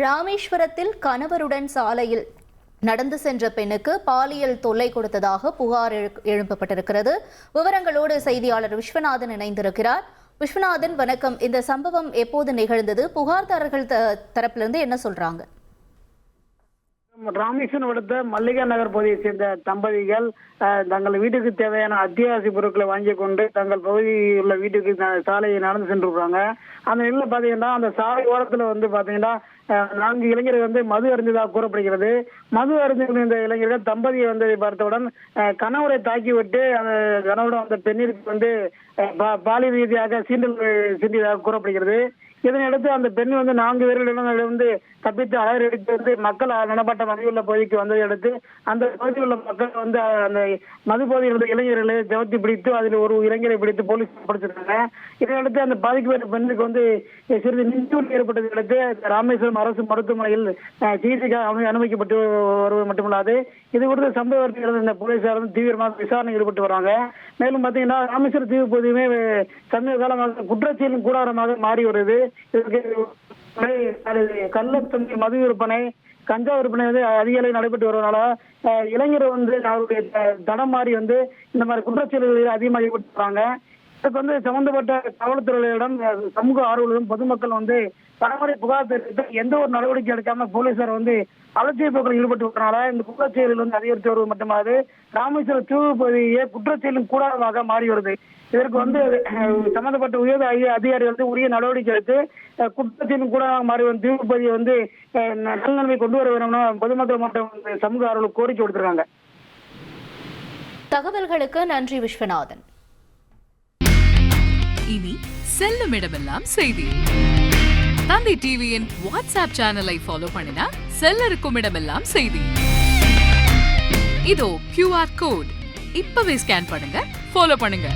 ராமேஸ்வரத்தில் கணவருடன் சாலையில் நடந்து சென்ற பெண்ணுக்கு பாலியல் தொல்லை கொடுத்ததாக புகார் எழுப்பப்பட்டிருக்கிறது. விவரங்களோடு செய்தியாளர் விஸ்வநாதன் இணைந்திருக்கிறார். விஸ்வநாதன், வணக்கம். இந்த சம்பவம் எப்போது நிகழ்ந்தது? புகார்தாரர்கள் தரப்பிலிருந்து என்ன சொல்றாங்க? ராமேஸ்வரம் அடுத்த மல்லிகா நகர் பகுதியை சேர்ந்த தம்பதிகள் தங்கள் வீட்டுக்கு தேவையான அத்தியாவசிய பொருட்களை வாங்கி கொண்டு தங்கள் பகுதியில் உள்ள வீட்டுக்கு சாலையை நடந்து சென்றுருக்காங்க. அந்த நிலையில் பாத்தீங்கன்னா அந்த சாலை ஓரத்துல பாத்தீங்கன்னா 4 இளைஞர்கள் மது அருந்ததாக கூறப்படுகிறது. மது அருந்திருந்த இந்த இளைஞர்கள் தம்பதியை வந்ததை பார்த்தவுடன் கணவரை தாக்கிவிட்டு அந்த கணவருடன் அந்த பெண்ணிற்கு பாலியல் ரீதியாக சீண்டல் சென்றதாக கூறப்படுகிறது. இதனையடுத்து அந்த பெண் 4 பேர்களிடம் தப்பித்து அலறடித்து மக்கள் நடமாட்டம் அதிகமுள்ள பகுதிக்கு வந்ததை அடுத்து அந்த பகுதியில் உள்ள மக்கள் அந்த மது பகுதியில் உள்ள இளைஞர்களை ஜவத்தி பிடித்து அதில் ஒரு இளைஞரை பிடித்து போலீஸ் படுத்திருக்காங்க. இதையடுத்து அந்த பாதிக்கப்பட்ட பெண்ணுக்கு சிறிது நெஞ்சூல் ஏற்பட்டதை அடுத்து ராமேஸ்வரம் அரசு மருத்துவமனையில் சிகிச்சைக்காக அனுமதிக்கப்பட்டு வருவது மட்டுமல்லாது இது குறித்த சம்பவத்தில் இந்த போலீசார் தீவிரமாக விசாரணை ஈடுபட்டு வராங்க. மேலும் பாத்தீங்கன்னா ராமேஸ்வரம் தீவு பகுதியுமே சமீப காலமாக குற்றச்செயலின் கூடாரமாக மாறி வருது. கள்ளத்தொகை மது விற்பனை, கஞ்சா விற்பனை அதிக அளவில் நடைபெற்று வருவதனால இளைஞர் அவருடைய தடம் மாறி இந்த மாதிரி குற்றச்செயல்களில் அதிகமாக ஈடுபட்டுறாங்க. இதுக்கு சம்பந்தப்பட்ட காவல்துறையிடம் சமூக ஆர்வலரும் பொதுமக்கள் பரம்பரை புகார் தெரிவித்து எந்த ஒரு நடவடிக்கை எடுக்காம போலீசார் அலட்சிய போக்கில் ஈடுபட்டு வரனால இந்த குற்றச்செயலில் அதிகரித்து வருவது மட்டுமல்லாது ராமேஸ்வரம் தீவு பகுதியே குற்றச்செயலின் கூடாரமாக மாறி வருது. இதற்கு சம்பந்தப்பட்ட உயர் அதிகாரிகள் உரிய நடவடிக்கை எடுத்து குற்றச்செயலின் கூடாரமாக மாறி வரும் தீவு பகுதியை நல்நிலைமை கொண்டு வர வேணும்னு பொதுமக்கள் மற்றும் சமூக ஆர்வலர்கள் கோரிக்கை கொடுத்திருக்காங்க. தகவல்களுக்கு நன்றி விஸ்வநாதன். இனி செல்லும் இடமெல்லாம் செய்தி. தந்தை டிவியின் வாட்ஸ்அப் சேனலை ஃபாலோ பண்ணினா செல்ல இருக்கும் இடமெல்லாம் செய்தி. இதோ QR கோட் இப்பவே ஸ்கேன் பண்ணுங்க, ஃபாலோ பண்ணுங்க.